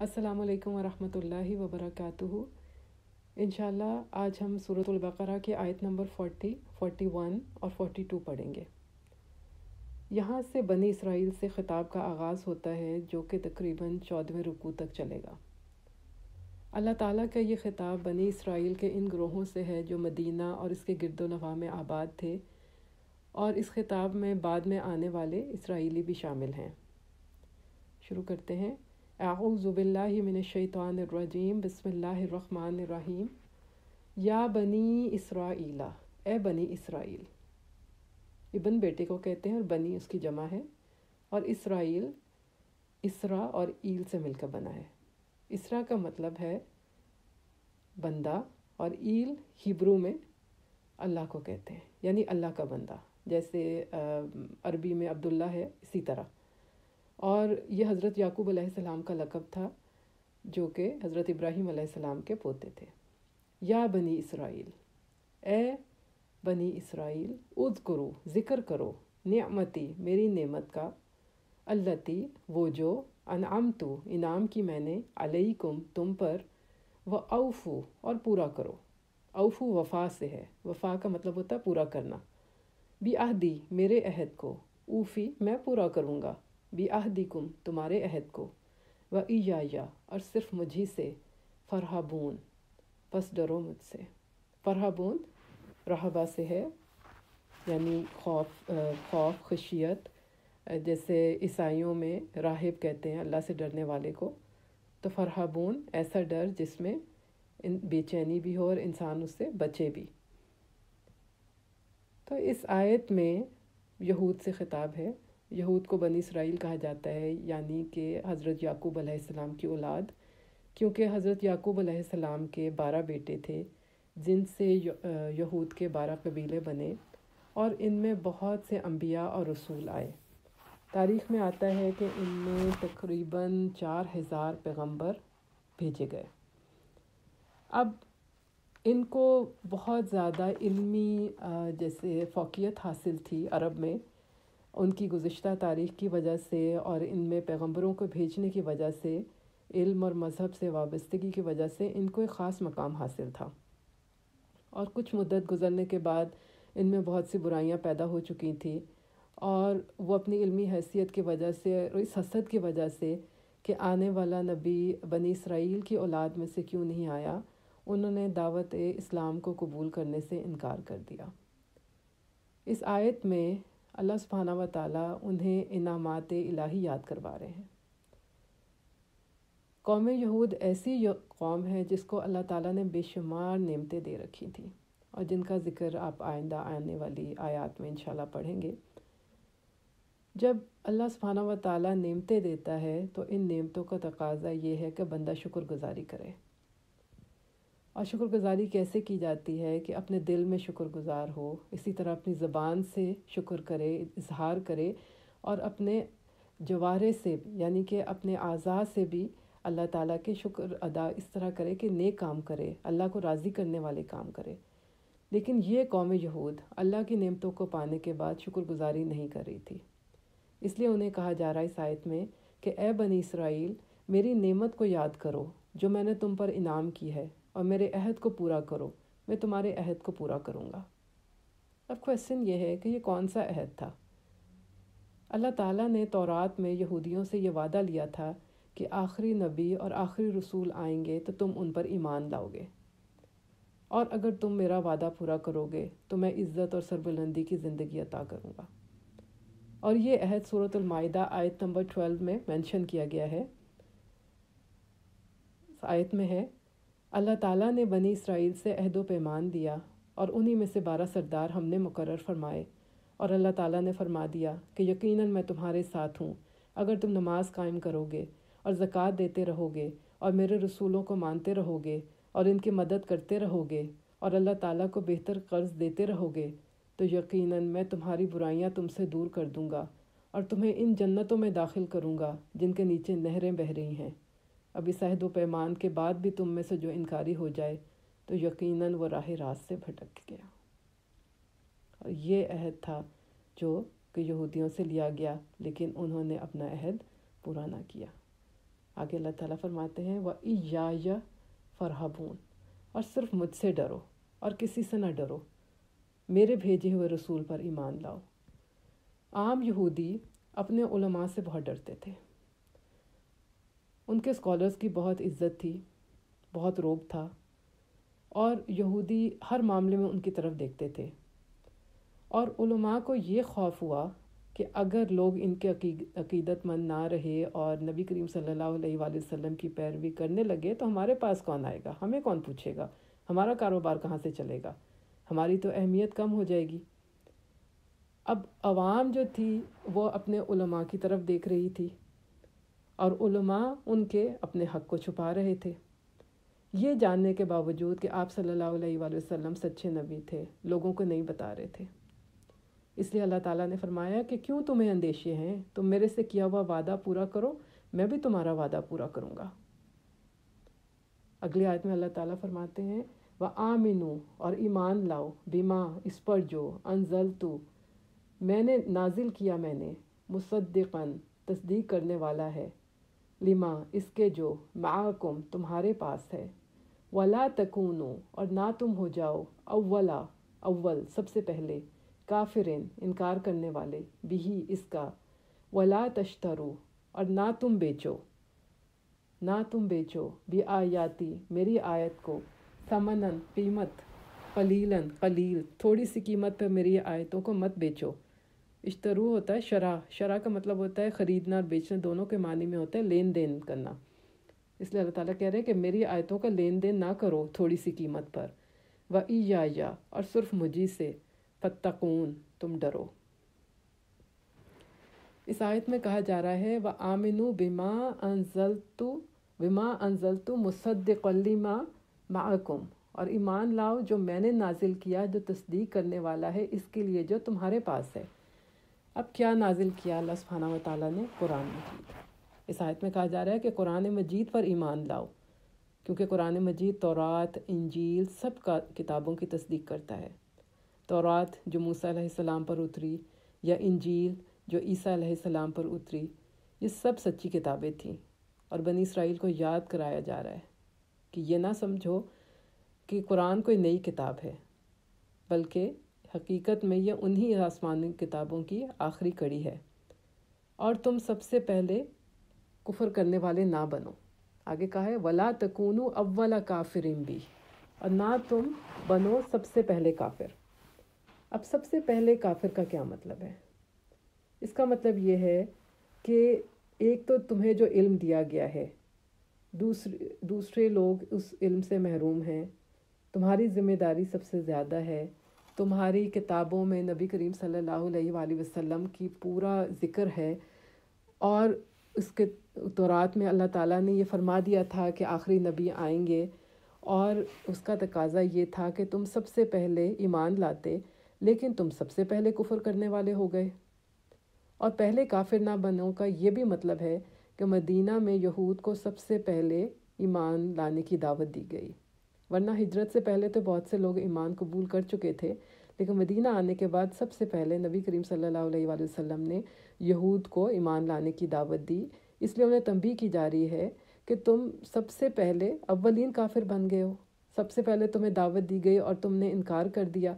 السلام علیکم ورحمۃ اللہ وبرکاتہ۔ انشاءاللہ آج ہم سورۃ البقرہ کی آیت نمبر 40، 41 اور 42 پڑھیں گے۔ یہاں سے بنی اسرائیل سے خطاب کا آغاز ہوتا ہے جو کہ تقریباً 14ویں رکوع تک چلے گا۔ اللہ تعالیٰ کا یہ خطاب بنی اسرائیل کے ان گروہوں سے ہے جو مدینہ اور اس کے گرد و نواح میں آباد تھے، اور اس خطاب میں بعد میں آنے والے اسرائیلی بھی شامل ہیں۔ شروع کرتے ہیں۔ اعوذ باللہ من الشیطان الرجیم، بسم اللہ الرحمن الرحیم۔ یا بنی اسرائیل، اے بنی اسرائیل۔ ابن بیٹے کو کہتے ہیں اور بنی اس کی جمع ہے، اور اسرائیل اسرا اور ایل سے مل کر بنا ہے۔ اسرا کا مطلب ہے بندہ، اور ایل ہیبرو میں اللہ کو کہتے ہیں، یعنی اللہ کا بندہ، جیسے عربی میں عبداللہ ہے اسی طرح۔ اور یہ حضرت یعقوب علیہ السلام کا لقب تھا جو کہ حضرت ابراہیم علیہ السلام کے پوتے تھے۔ یا بنی اسرائیل، اے بنی اسرائیل، اذکرو ذکر کرو، نعمتی میری نعمت کا، اللتی وہ جو، انعمتو انعام کی میں نے، علیکم تم پر، و اوفو اور پورا کرو۔ اوفو وفا سے ہے، وفا کا مطلب ہوتا ہے پورا کرنا۔ بی عہدی میرے عہد کو، اوفی میں پورا کروں گا، بی عہدکم تمہارے عہد کو، و ایایا اور صرف مجھی سے، فرحبون پس ڈرو مجھ سے۔ فرحبون رہبہ سے ہے، یعنی خوف خشیت، جیسے عیسائیوں میں راہب کہتے ہیں اللہ سے ڈرنے والے کو، تو فرحبون ایسا ڈر جس میں بے چینی بھی ہو اور انسان اس سے بچے بھی۔ تو اس آیت میں یہود سے خطاب ہے۔ یہود کو بنی اسرائیل کہا جاتا ہے، یعنی کہ حضرت یعقوب علیہ السلام کی اولاد، کیونکہ حضرت یعقوب علیہ السلام کے 12 بیٹے تھے جن سے یہود کے 12 قبیلے بنے، اور ان میں بہت سے انبیاء اور رسول آئے۔ تاریخ میں آتا ہے کہ ان میں تقریباً 4000 پیغمبر بھیجے گئے۔ اب ان کو بہت زیادہ علمی جیسے فوقیت حاصل تھی عرب میں، ان کی گزشتہ تاریخ کی وجہ سے اور ان میں پیغمبروں کو بھیجنے کی وجہ سے، علم اور مذہب سے وابستگی کی وجہ سے ان کو ایک خاص مقام حاصل تھا۔ اور کچھ مدت گزرنے کے بعد ان میں بہت سی برائیاں پیدا ہو چکی تھیں، اور وہ اپنی علمی حیثیت کی وجہ سے اور اس حسد کی وجہ سے کہ آنے والا نبی بنی اسرائیل کی اولاد میں سے کیوں نہیں آیا، انہوں نے دعوت اسلام کو قبول کرنے سے انکار کر دیا۔ اس آیت میں اللہ سبحانہ و تعالیٰ انہیں انعامات الہی یاد کروا رہے ہیں۔ قوم یہود ایسی قوم ہے جس کو اللہ تعالیٰ نے بے شمار نعمتیں دے رکھی تھیں، اور جن کا ذکر آپ آئندہ آنے والی آیات میں انشاءاللہ پڑھیں گے۔ جب اللہ سبحانہ و تعالیٰ نعمتیں دیتا ہے تو ان نعمتوں کا تقاضا یہ ہے کہ بندہ شکر گزاری کرے۔ اور شکر گزاری کیسے کی جاتی ہے کہ اپنے دل میں شکر گزار ہو، اسی طرح اپنی زبان سے شکر کرے، اظہار کرے، اور اپنے جوارے سے یعنی کہ اپنے اعضاء سے بھی اللہ تعالیٰ کے شکر ادا اس طرح کرے کہ نیک کام کرے، اللہ کو راضی کرنے والے کام کرے۔ لیکن یہ قوم یہود اللہ کی نعمتوں کو پانے کے بعد شکر گزاری نہیں کر رہی تھی، اس لیے انہیں کہا جا رہا ہے اس آیت میں کہ اے بنی اسرائیل، میری نعمت کو یاد کرو جو میں نے تم پر انعام کی ہے، اور میرے عہد کو پورا کرو، میں تمہارے عہد کو پورا کروں گا۔ اب کویسچن یہ ہے کہ یہ کون سا عہد تھا؟ اللہ تعالیٰ نے تورات میں یہودیوں سے یہ وعدہ لیا تھا کہ آخری نبی اور آخری رسول آئیں گے تو تم ان پر ایمان لاؤ گے، اور اگر تم میرا وعدہ پورا کرو گے تو میں عزت اور سربلندی کی زندگی عطا کروں گا۔ اور یہ عہد سورۃ المائدہ آیت نمبر 12 میں مینشن کیا گیا ہے۔ اس آیت میں ہے، اللہ تعالیٰ نے بنی اسرائیل سے عہد و پیمان دیا، اور انہی میں سے 12 سردار ہم نے مقرر فرمائے، اور اللہ تعالیٰ نے فرما دیا کہ یقیناً میں تمہارے ساتھ ہوں اگر تم نماز قائم کرو گے اور زکوٰۃ دیتے رہو گے اور میرے رسولوں کو مانتے رہو گے اور ان کی مدد کرتے رہو گے اور اللہ تعالیٰ کو بہتر قرض دیتے رہو گے، تو یقیناً میں تمہاری برائیاں تم سے دور کر دوں گا اور تمہیں ان جنتوں میں داخل کروں گا جن کے نیچے نہریں بہہ رہی ہیں۔ اب اس عہد و پیمان کے بعد بھی تم میں سے جو انکاری ہو جائے تو یقیناً وہ راہ راست سے بھٹک گیا۔ اور یہ عہد تھا جو کہ یہودیوں سے لیا گیا، لیکن انہوں نے اپنا عہد پورا نہ کیا۔ آگے اللہ تعالیٰ فرماتے ہیں وَإِيَّايَ فَارْهَبُونَ، اور صرف مجھ سے ڈرو اور کسی سے نہ ڈرو، میرے بھیجے ہوئے رسول پر ایمان لاؤ۔ عام یہودی اپنے علماء سے بہت ڈرتے تھے، ان کے اسکالرز کی بہت عزت تھی، بہت روب تھا، اور یہودی ہر معاملے میں ان کی طرف دیکھتے تھے، اور علماء کو یہ خوف ہوا کہ اگر لوگ ان کے عقیدت مند نہ رہے اور نبی کریم صلی اللہ علیہ وآلہ وسلم کی پیروی کرنے لگے تو ہمارے پاس کون آئے گا، ہمیں کون پوچھے گا، ہمارا کاروبار کہاں سے چلے گا، ہماری تو اہمیت کم ہو جائے گی۔ اب عوام جو تھی وہ اپنے علماء کی طرف دیکھ رہی تھی، اور علماء ان کے اپنے حق کو چھپا رہے تھے، یہ جاننے کے باوجود کہ آپ صلی اللہ علیہ وآلہ وسلم سچے نبی تھے، لوگوں کو نہیں بتا رہے تھے۔ اس لیے اللہ تعالیٰ نے فرمایا کہ کیوں تمہیں اندیشے ہیں، تم میرے سے کیا ہوا وعدہ پورا کرو، میں بھی تمہارا وعدہ پورا کروں گا۔ اگلی آیت میں اللہ تعالیٰ فرماتے ہیں وَآمِنُوا، اور ایمان لاؤ، بِمَا، اس پر جو، انزلتُ، میں نے نازل کیا، میں نے، مصدقاً، تصدیق کرنے والا ہے، لما، اس کے جو، معکم، تمہارے پاس ہے، وَلَا تَكُونُوا، اور نہ تم ہو جاؤ، اول، سب سے پہلے، کافرین، انکار کرنے والے، بھی، اس کا، وَلَا تَشْتَرُوا، اور نہ تم بیچو، بِآیاتی، میری آیت کو، ثمناً، قیمت، قلیل، تھوڑی سی قیمت پر میری آیتوں کو مت بیچو۔ اشترو ہوتا ہے شرع کا مطلب ہوتا ہے خریدنا اور بیچنا، دونوں کے معنی میں ہوتا ہے لین دین کرنا۔ اس لیے اللہ تعالیٰ کہہ رہے ہیں کہ میری آیتوں کا لین دین نہ کرو تھوڑی سی قیمت پر، وَإِيَّايَ، اور صرف مجھی سے، فَاتَّقُونَ، تم ڈرو۔ اس آیت میں کہا جا رہا ہے وَآمِنُوا بِمَا أَنزَلْتُ مُصَدِّقًا لِمَا مَعَكُمْ، اور ایمان لاؤ جو میں نے نازل کیا، جو تصدیق کرنے والا ہے اس کے لیے جو تمہارے پاس ہے۔ اب کیا نازل کیا اللہ سبحانہ و تعالیٰ نے؟ قرآن مجید۔ اس آیت میں کہا جا رہا ہے کہ قرآن مجید پر ایمان لاؤ، کیونکہ قرآن مجید تورات، انجیل، سب کا کتابوں کی تصدیق کرتا ہے۔ تورات جو موسیٰ علیہ السلام پر اتری، یا انجیل جو عیسیٰ علیہ السلام پر اتری، یہ سب سچی کتابیں تھیں، اور بنی اسرائیل کو یاد کرایا جا رہا ہے کہ یہ نہ سمجھو کہ قرآن کوئی نئی کتاب ہے، بلکہ حقیقت میں یہ انہی آسمانی کتابوں کی آخری کڑی ہے، اور تم سب سے پہلے کفر کرنے والے نہ بنو۔ آگے کہا ہے وَلَا تَكُونُوا أَوَّلَ كَافِرٍ بِهِ، اور نہ تم بنو سب سے پہلے کافر۔ اب سب سے پہلے کافر کا کیا مطلب ہے؟ اس کا مطلب یہ ہے کہ ایک تو تمہیں جو علم دیا گیا ہے، دوسرے لوگ اس علم سے محروم ہیں، تمہاری ذمہ داری سب سے زیادہ ہے، تمہاری کتابوں میں نبی کریم صلی اللہ علیہ وآلہ وسلم کی پورا ذکر ہے، اور اس کے تورات میں اللہ تعالیٰ نے یہ فرما دیا تھا کہ آخری نبی آئیں گے، اور اس کا تقاضا یہ تھا کہ تم سب سے پہلے ایمان لاتے، لیکن تم سب سے پہلے کفر کرنے والے ہو گئے۔ اور پہلے کافر نہ بنو کا یہ بھی مطلب ہے کہ مدینہ میں یہود کو سب سے پہلے ایمان لانے کی دعوت دی گئی، ورنہ ہجرت سے پہلے تو بہت سے لوگ ایمان قبول کر چکے تھے، لیکن مدینہ آنے کے بعد سب سے پہلے نبی کریم صلی اللہ علیہ وآلہ وسلم نے یہود کو ایمان لانے کی دعوت دی۔ اس لیے انہیں تنبیہ کی جا رہی ہے کہ تم سب سے پہلے اولین کافر بن گئے ہو، سب سے پہلے تمہیں دعوت دی گئی اور تم نے انکار کر دیا،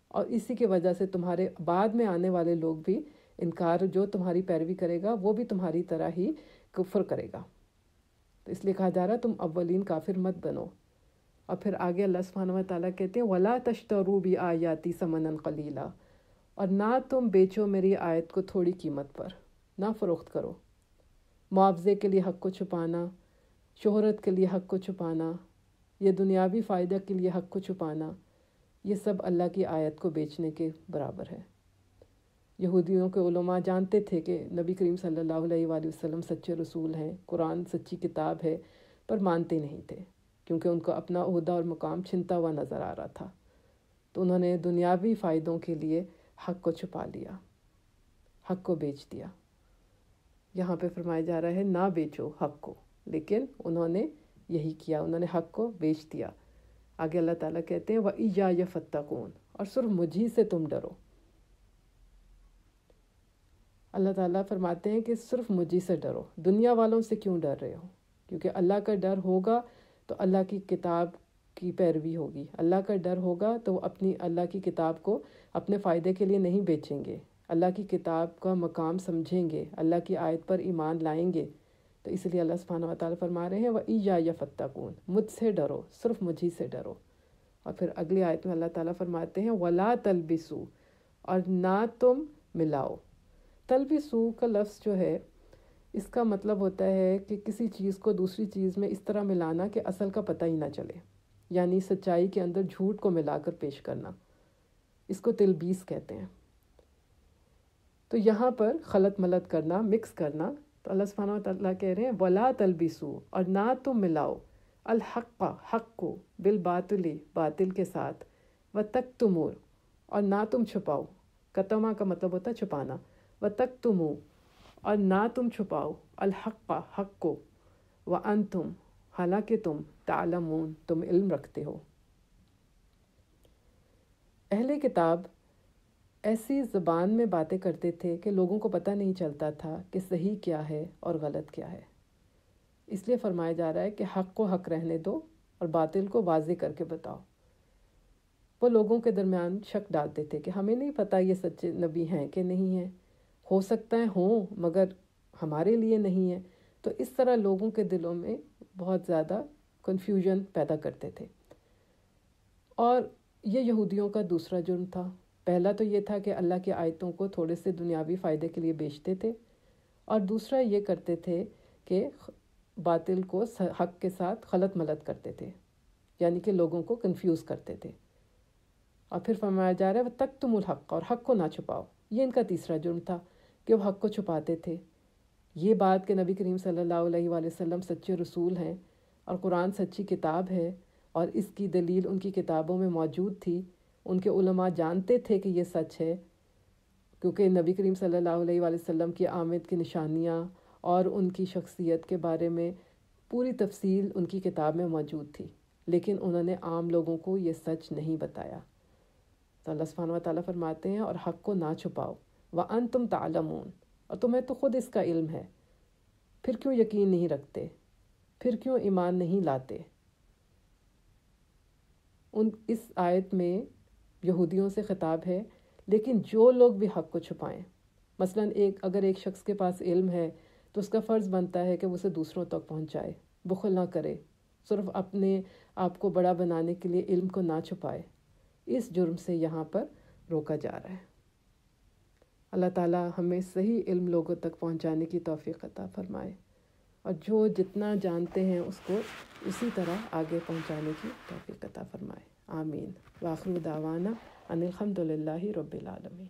اور اسی کی وجہ سے تمہارے بعد میں آنے والے لوگ بھی انکار، جو تمہاری پیروی کرے گا وہ بھی تمہاری طرح ہی کفر کرے گا۔ تو اس لیے کہا جا رہا ہے تم اولین کافر مت بنو۔ اور پھر آگے اللہ سبحانہ و تعالیٰ کہتے ہیں وَلَا تَشْتَرُوا بِآیَاتِي ثَمَنًا قَلِيلًا، اور نہ تم بیچو میری آیت کو تھوڑی قیمت پر، نہ فروخت کرو۔ معاوضے کے لیے حق کو چھپانا، شہرت کے لیے حق کو چھپانا، یا دنیاوی فائدہ کے لیے حق کو چھپانا، یہ سب اللہ کی آیت کو بیچنے کے برابر ہے۔ یہودیوں کے علماء جانتے تھے کہ نبی کریم صلی اللہ علیہ وآلہ وسلم سچے رسول ہیں، قرآن سچی کتاب ہے، پر مانتے نہیں تھے، کیونکہ ان کو اپنا عہدہ اور مقام چھنتا ہوا نظر آ رہا تھا، تو انہوں نے دنیاوی فائدوں کے لیے حق کو چھپا لیا، حق کو بیچ دیا۔ یہاں پہ فرمایا جا رہا ہے نہ بیچو حق کو، لیکن انہوں نے یہی کیا، انہوں نے حق کو بیچ دیا۔ آگے اللہ تعالیٰ کہتے ہیں وَإِيَّايَ فَاتَّقُونَ، اور صرف مجھی سے تم ڈرو۔ اللہ تعالیٰ فرماتے ہیں کہ صرف مجھی سے ڈرو، دنیا والوں سے کیوں ڈر رہے ہو؟ کیونکہ اللہ کا ڈر ہوگا تو اللہ کی کتاب کی پیروی ہوگی. اللہ کا ڈر ہوگا تو وہ اپنی اللہ کی کتاب کو اپنے فائدے کے لیے نہیں بیچیں گے, اللہ کی کتاب کا مقام سمجھیں گے, اللہ کی آیت پر ایمان لائیں گے. تو اس لیے اللہ سبحانہ و تعالیٰ فرما رہے ہیں وَإِيَّايَ فَاتَّقُونَ, مجھ سے ڈرو, صرف مجھ ہی سے ڈرو. اور پھر اگلی آیت میں اللہ تعالیٰ فرماتے ہیں وَلَا تَلْبِسُوا, اور نہ تم ملاؤ. تلبسو کا لفظ جو ہے اس کا مطلب ہوتا ہے کہ کسی چیز کو دوسری چیز میں اس طرح ملانا کہ اصل کا پتہ ہی نہ چلے, یعنی سچائی کے اندر جھوٹ کو ملا کر پیش کرنا, اس کو تلبیس کہتے ہیں. تو یہاں پر خلط ملط کرنا, مکس کرنا. تو اللہ سبحانہ و تعالیٰ کہہ رہے ہیں وَلَا تَلْبِسُوا, اور نہ تم ملاؤ, الحق, حق کو, بالباطل, باطل کے ساتھ, وَتَكْتُمُوا, اور نہ تم چھپاؤ. کتما کا مطلب ہوتا ہے چھپانا. وَتَكْتُمُوا, اور نہ تم چھپاؤ, الحق, حق کو, وَأَنْتُمْ, حالانکہ تم, تعلمون, تم علم رکھتے ہو. اہل کتاب ایسی زبان میں باتیں کرتے تھے کہ لوگوں کو پتہ نہیں چلتا تھا کہ صحیح کیا ہے اور غلط کیا ہے. اس لیے فرمایا جا رہا ہے کہ حق کو حق رہنے دو اور باطل کو واضح کر کے بتاؤ. وہ لوگوں کے درمیان شک ڈالتے تھے کہ ہمیں نہیں پتہ یہ سچے نبی ہیں کہ نہیں ہیں, ہو سکتا ہے ہوں مگر ہمارے لیے نہیں ہے. تو اس طرح لوگوں کے دلوں میں بہت زیادہ کنفیوژن پیدا کرتے تھے. اور یہ یہودیوں کا دوسرا جرم تھا. پہلا تو یہ تھا کہ اللہ کی آیتوں کو تھوڑے سے دنیاوی فائدے کے لیے بیچتے تھے, اور دوسرا یہ کرتے تھے کہ باطل کو حق کے ساتھ خلط ملط کرتے تھے, یعنی کہ لوگوں کو کنفیوز کرتے تھے. اور پھر فرمایا جا رہا ہے وَتَكْتُمُوا الْحَقَّ, اور حق کو نہ چھپاؤ. یہ ان کا تیسرا جرم تھا کہ وہ حق کو چھپاتے تھے. یہ بات کہ نبی کریم صلی اللہ علیہ وآلہ وسلم سچے رسول ہیں اور قرآن سچی کتاب ہے, اور اس کی دلیل ان کی کتابوں میں موجود تھی. ان کے علماء جانتے تھے کہ یہ سچ ہے, کیونکہ نبی کریم صلی اللہ علیہ وآلہ وسلم کی آمد کی نشانیاں اور ان کی شخصیت کے بارے میں پوری تفصیل ان کی کتاب میں موجود تھی, لیکن انہوں نے عام لوگوں کو یہ سچ نہیں بتایا. تو اللہ سبحانہ و تعالیٰ فرماتے ہیں اور حق کو نہ چھپاؤ, وَأَنْتُمْ تَعْلَمُونَ, اور تمہیں تو خود اس کا علم ہے, پھر کیوں یقین نہیں رکھتے, پھر کیوں ایمان نہیں لاتے. اس آیت میں یہودیوں سے خطاب ہے, لیکن جو لوگ بھی حق کو چھپائیں, مثلا اگر ایک شخص کے پاس علم ہے تو اس کا فرض بنتا ہے کہ وہ اسے دوسروں تک پہنچائے, بخل نہ کرے, صرف اپنے آپ کو بڑا بنانے کے لیے علم کو نہ چھپائے. اس جرم سے یہاں پر روکا جا رہا ہے. اللہ تعالیٰ ہمیں صحیح علم لوگوں تک پہنچانے کی توفیق عطا فرمائے, اور جو جتنا جانتے ہیں اس کو اسی طرح آگے پہنچانے کی توفیق عطا فرمائے. آمین. وآخر دعوانا ان الحمد للہ رب العالمین.